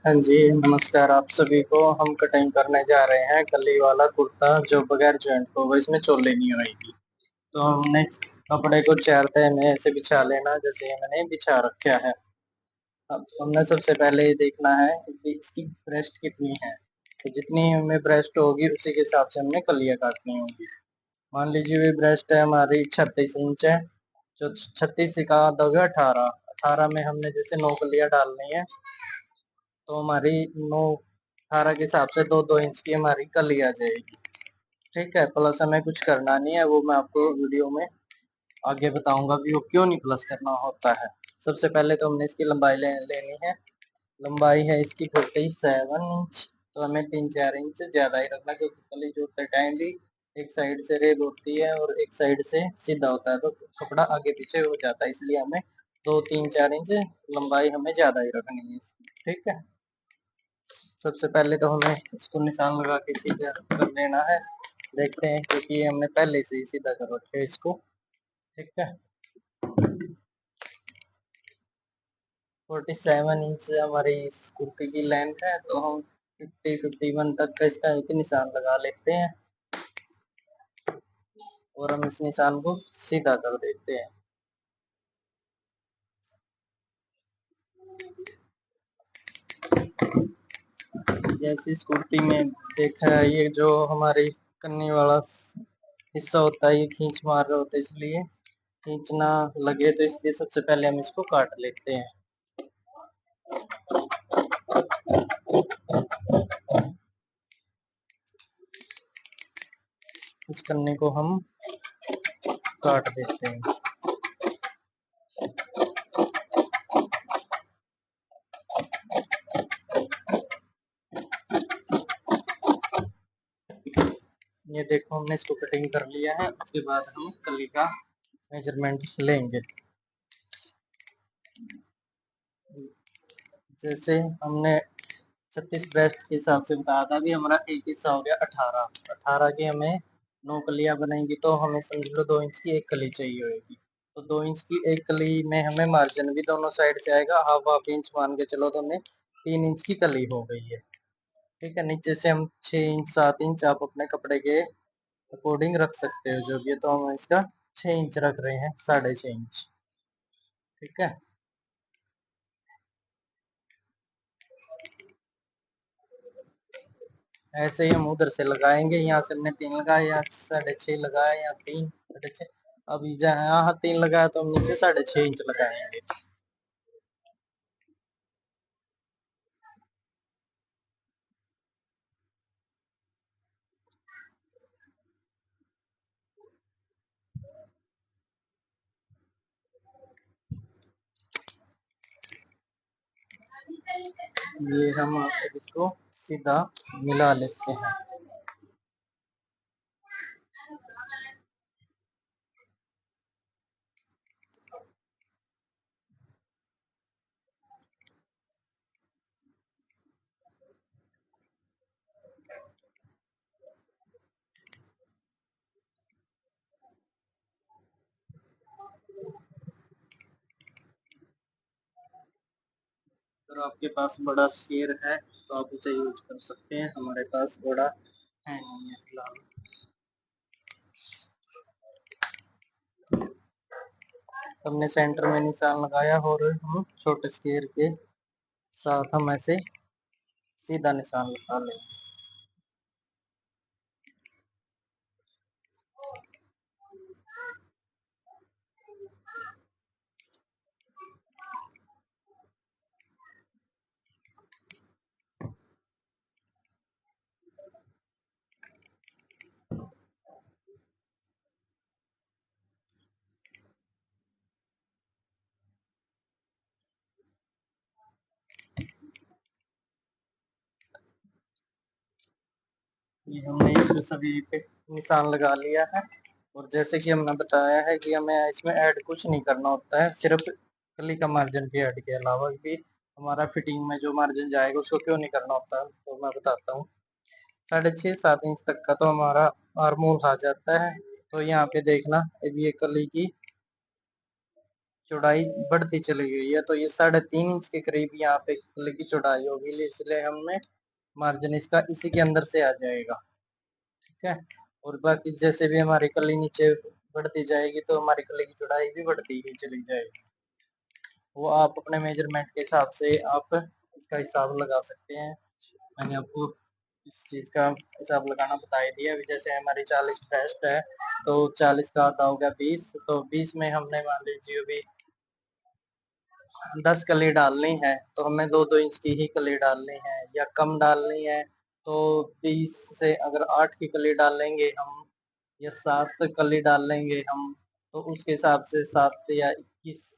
हाँ जी, नमस्कार आप सभी को। हम कटिंग करने जा रहे हैं कली वाला कुर्ता जो बगैर जॉइंट को होगा, इसमें चोली नहीं होगी। तो हमने कपड़े को 4 तह में ऐसे बिछा लेना जैसे ये मैंने बिछा रखा है। अब हमने सबसे पहले ये देखना है कि इसकी ब्रेस्ट कितनी है। तो जितनी हमें ब्रेस्ट होगी उसी के हिसाब से हमने कलियां काटनी होगी। मान लीजिए ये ब्रेस्ट है हमारी 36 इंच है। जो 36 का आधा होगा 18। 18 में हमने जैसे 9 कलियां डालनी है, तो हमारी 9 18 के हिसाब से 2-2 इंच की हमारी कली आ जाएगी। ठीक है, प्लस हमें कुछ करना नहीं है, वो मैं आपको वीडियो में आगे बताऊंगा कि वो क्यों नहीं प्लस करना होता है। सबसे पहले तो हमने इसकी लंबाई लेनी है। लंबाई है इसकी 47 इंच। तो हमें 3-4 इंच ज्यादा ही रखना, क्योंकि कली जोड़ते टाइम भी एक साइड से रेब होती है और एक साइड से सीधा होता है, तो कपड़ा आगे पीछे हो जाता है, इसलिए हमें 2-3-4 इंच लंबाई हमें ज्यादा ही रखनी है इसकी। ठीक है, सबसे पहले तो हमें इसको निशान लगा के सीधा कर लेना है। देखते हैं, क्योंकि ये हमने पहले से ही सीधा कर रखे है इसको। ठीक है, 47 इंच हमारी इस कुर्ती की लेंथ है, तो हम 50-51 तक का इसका एक निशान लगा लेते हैं और हम इस निशान को सीधा कर देते हैं। जैसे इस कुर्ती में देखा है, ये जो हमारी कन्नी वाला हिस्सा होता है ये खींच मार रहे होते हैं, इसलिए खींचना लगे तो इसलिए सबसे पहले हम इसको काट लेते हैं। इस कन्नी को हम काट देते हैं। ये देखो हमने इसको कटिंग कर लिया है। उसके बाद हम कली का मेजरमेंट लेंगे। जैसे हमने 36 ब्रेस्ट के हिसाब से बताया था, अभी हमारा एक हिस्सा हो गया 18। 18 की हमें 9 कलियां बनेंगी, तो हमें समझ लो 2 इंच की एक कली चाहिए होगी। तो 2 इंच की एक कली में हमें मार्जिन भी दोनों साइड से आएगा, हाफ हाफ इंच मान के चलो, तो हमें 3 इंच की कली हो गई है। ठीक है, नीचे से हम 6 इंच 7 इंच आप अपने कपड़े के अकॉर्डिंग रख सकते हो जो भी है। तो हम इसका 6 इंच रख रहे हैं, 6.5 इंच। ठीक है, ऐसे ही हम उधर से लगाएंगे। यहाँ से हमने 3 लगाए, यहाँ 6.5 लगाए, यहाँ 3 6.5। अभी जहाँ यहाँ 3 लगाया तो हम नीचे 6.5 इंच लगाएंगे। ये हम अब इसको सीधा मिला लेते हैं। अगर आपके पास बड़ा स्केयर है तो आप उसे यूज कर सकते हैं, हमारे पास बड़ा है नहीं है फिलहाल। हमने सेंटर में निशान लगाया और हम छोटे स्केयर के साथ हम ऐसे सीधा निशान लगा लेंगे। ये हमने इसमें सभी पे निशान लगा लिया है। और जैसे कि हमने बताया है कि हमें इसमें ऐड कुछ नहीं करना होता है, सिर्फ कली का मार्जिन भी ऐड के अलावा भी हमारा फिटिंग में जो मार्जिन जाएगा उसको क्यों नहीं करना होता, तो मैं बताता हूँ। 6.5 7 इंच तक का तो हमारा आर्मोल आ जाता है। तो यहाँ पे देखना, ये कली की चौड़ाई बढ़ती चली गई है, तो ये 3.5 इंच के करीब यहाँ पे कली की चौड़ाई होगी, इसलिए हमें मार्जिन इसका इसी के अंदर से आ जाएगा। ठीक है, और बाकी जैसे भी हमारी कली नीचे बढ़ती जाएगी तो हमारी कली की चौड़ाई भी बढ़ती ही चली जाएगी। वो आप अपने मेजरमेंट के हिसाब से आप इसका हिसाब लगा सकते हैं। मैंने आपको इस चीज का हिसाब लगाना बता ही दिया। अभी जैसे हमारी 40 ब्रेस्ट है, तो 40 का आधा होगा 20, तो 20 में हमने मान लीजिए अभी 10 कली डालनी है, तो हमें 2-2 इंच की ही कली डालनी है, या कम डालनी है तो 20 से अगर 8 की कली डालेंगे हम, या 7 कली डाल लेंगे हम, तो उसके हिसाब से 7 या 21,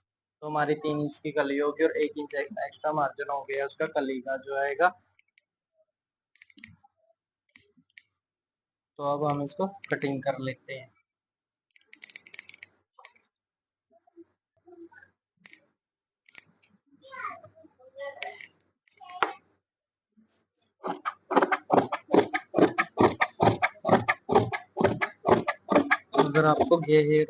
तो हमारी 3 इंच की कली होगी और 1 इंच एक्स्ट्रा मार्जिन हो गया उसका कली का जो आएगा। तो अब हम इसको कटिंग कर लेते हैं। अगर आपको ये हेयर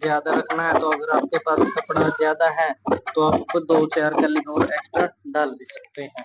ज्यादा रखना है, तो अगर आपके पास कपड़ा ज्यादा है तो आपको 2-4 कली और एक्स्ट्रा डाल भी सकते हैं।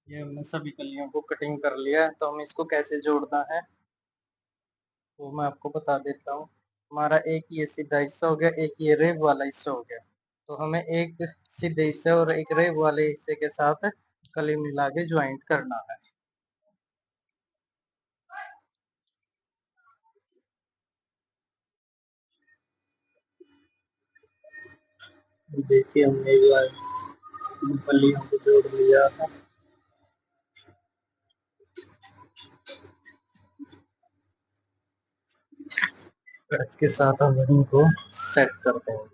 ये हमने सभी कलियों को कटिंग कर लिया है, तो हम इसको कैसे जोड़ना है वो मैं आपको बता देता हूँ। हमारा एक ये सीधा हिस्सा हो गया, एक ये रेव वाला हिस्सा हो गया, तो हमें एक सीधे हिस्से और एक रेव वाले हिस्से के साथ कली मिला के ज्वाइंट करना है। देखिए हमने एक बार कलियों को जोड़ लिया था, इसके साथ हम इनको सेट कर देंगे।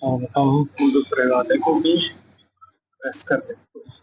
और हम दूसरे वाले को भी प्रेस कर देते हैं।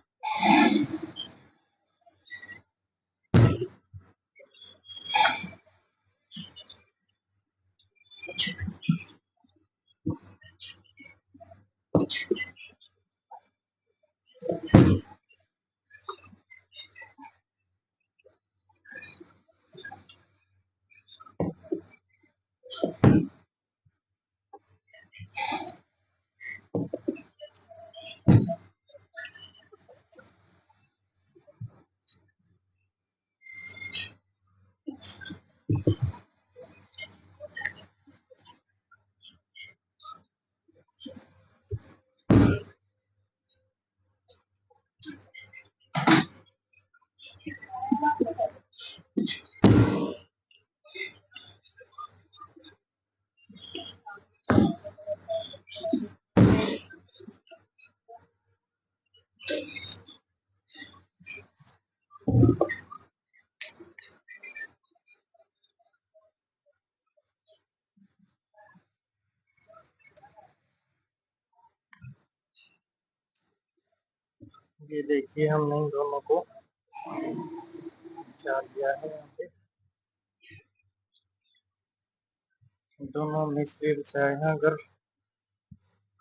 ये देखिए हमने इन दोनों को बिछा दिया है यहाँ पे। दोनों मिस्त्री बिछाए हैं। अगर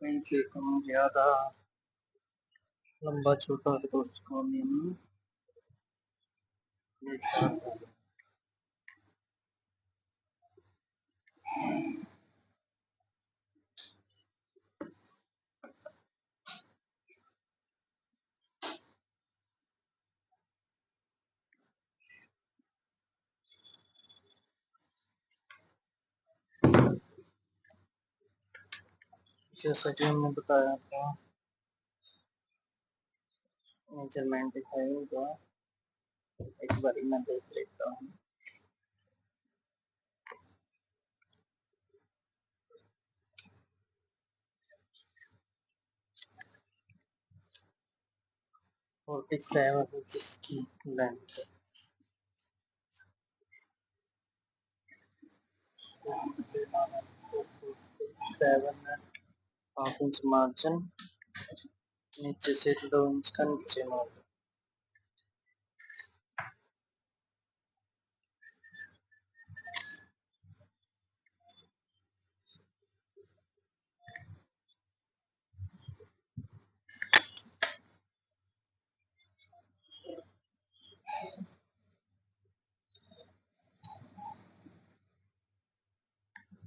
कहीं से कम ज्यादा लंबा छोटा है तो उसको हम एक साथ जैसा कि हमने बताया था मेजरमेंट दिखाएगा। एक बार मैं देख लेता हूँ। फोर्टी सेवन जिसकी length seven half inch margin, नीचे से 2 इंच का नीचे मार्जिन।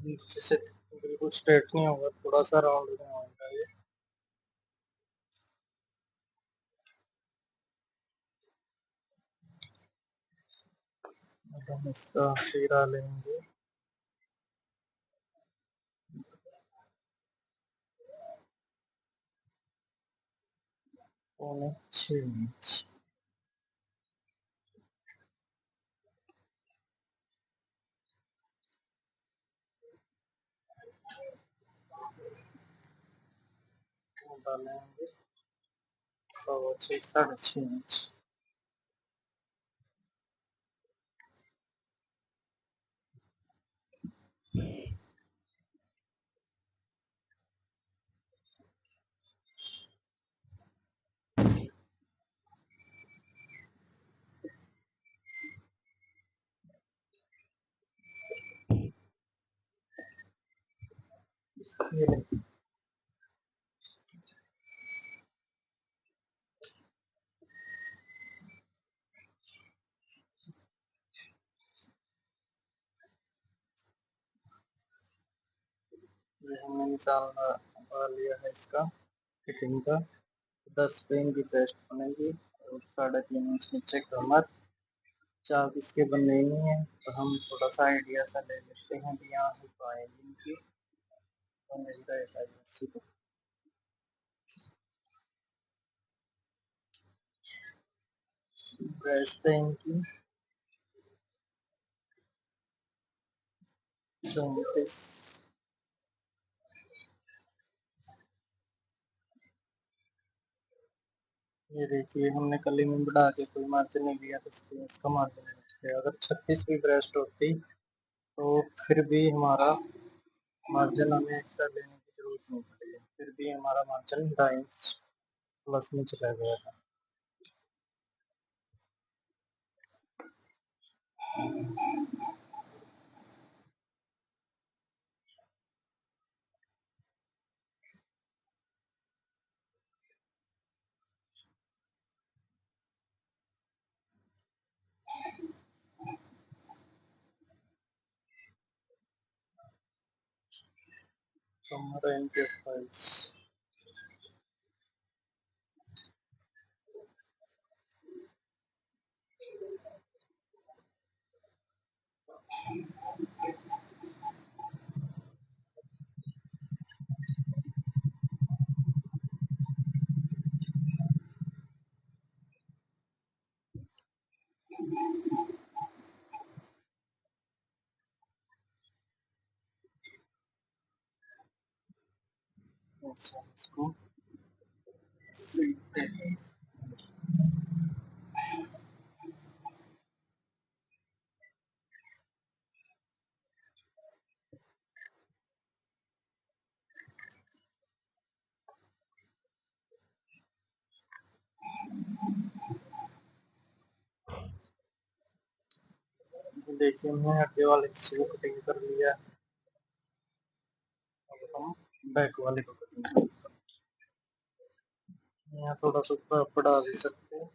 नीचे से बिल्कुल स्ट्रेट नहीं होगा, थोड़ा सा राउंड में होगा ये। अब हम इसका तीरा लेंगे। पौने 6 इंच डालेंगे। 6.25 6.5 इंच। ये हमने निशान लगा लिया है इसका फिटिंग का। 10 पे इनकी पेस्ट बनेगी और 3.5 इंच नीचे कमर। चाक इसके बनने ही नहीं है तो हम थोड़ा सा आइडिया सा ले लेते हैं कि यहाँ से पाएगी इनकी तो मिल जाएगा इसी को। ब्रेस्ट है इनकी 34। ये देखिए हमने कली में बढ़ा के कोई मार्जिन नहीं लिया तो इसलिए इसका मार्जिन बच गया। अगर 36 भी ब्रेस्ट होती तो फिर भी हमारा मार्जिन हमें एक्स्ट्रा लेने की जरूरत नहीं पड़ी, फिर भी हमारा मार्जिन 2.5 इंच प्लस में चला गया था। तो हमारा इनके फाइल्स इसको सीखते हैं। देखिए हमने आगे वाले हिस्से को कटिंग कर लिया। अब हम बैक वाले को कटिंग करेंगे। यहाँ थोड़ा सा बढ़ा भी सकते हैं।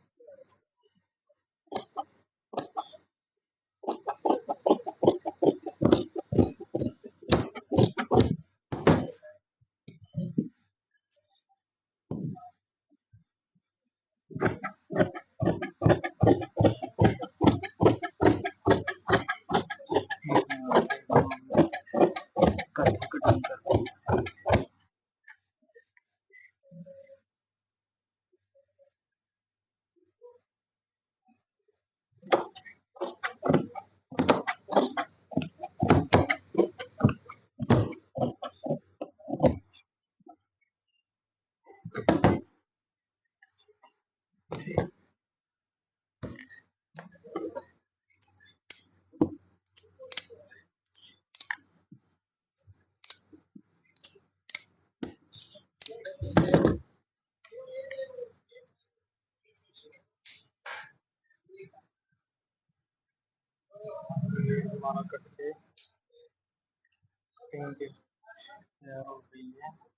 कटिंग करते हैं। हमारा कट के कटिंग तैयार हो गई है।